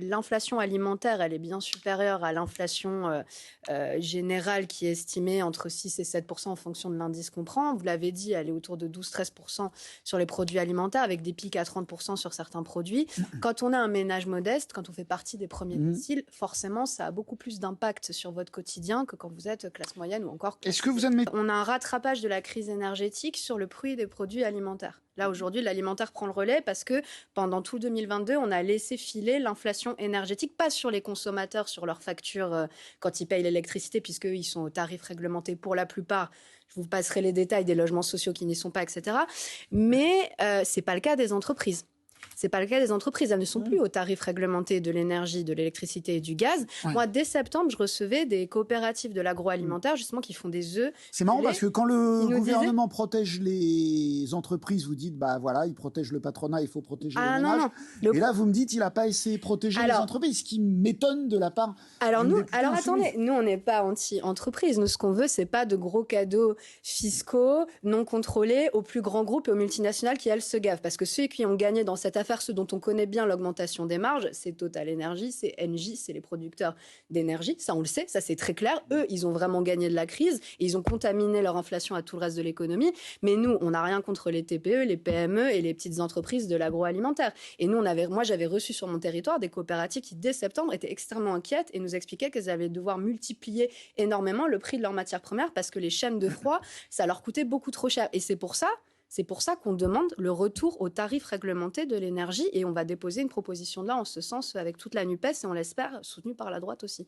l'inflation alimentaire, elle est bien supérieure à l'inflation générale qui est estimée entre 6 et 7% en fonction de l'indice qu'on prend. Vous l'avez dit, elle est autour de 12-13% sur les produits alimentaires, avec des pics à 30% sur certains produits. Quand on a un ménage modeste, quand on fait partie des premiers déciles, forcément, ça a beaucoup plus d'impact sur votre quotidien que quand vous êtes classe moyenne ou encore classe. Est-ce que vous admettez... On a un rattrapage de la crise énergétique sur le prix des produits alimentaires. Là, aujourd'hui, l'alimentaire prend le relais parce que pendant tout 2022, on a laissé filer l'inflation énergétique, pas sur les consommateurs, sur leurs factures quand ils payent l'électricité, puisqu'ils sont au tarif réglementé pour la plupart. Je vous passerai les détails des logements sociaux qui n'y sont pas, etc. Mais ce n'est pas le cas des entreprises. C'est pas le cas des entreprises. Elles ne sont plus au tarif réglementé de l'énergie, de l'électricité et du gaz. Moi, dès septembre, je recevais des coopératives de l'agroalimentaire, justement, qui font des œufs. C'est marrant parce que quand le gouvernement protège les entreprises, vous dites, bah voilà, il protège le patronat, il faut protéger les ménages. Et là, vous me dites, il n'a pas essayé de protéger les entreprises, ce qui m'étonne de la part. Alors attendez, nous, on n'est pas anti-entreprise. Nous, ce qu'on veut, c'est pas de gros cadeaux fiscaux non contrôlés aux plus grands groupes et aux multinationales qui, elles, se gavent. Parce que ceux qui ont gagné dans cette affaire, ceux dont on connaît bien l'augmentation des marges, c'est Total Energy, c'est Engie, c'est les producteurs d'énergie. Ça, on le sait, ça, c'est très clair. Eux, ils ont vraiment gagné de la crise et ils ont contaminé leur inflation à tout le reste de l'économie. Mais nous, on n'a rien contre les TPE, les PME et les petites entreprises de l'agroalimentaire. Et nous, moi, j'avais reçu sur mon territoire des coopératives qui, dès septembre, étaient extrêmement inquiètes et nous expliquaient qu'elles allaient devoir multiplier énormément le prix de leurs matières premières parce que les chaînes de froid, ça leur coûtait beaucoup trop cher. Et c'est pour ça qu'on demande le retour au tarif réglementé de l'énergie et on va déposer une proposition de loi en ce sens avec toute la NUPES et on l'espère soutenue par la droite aussi.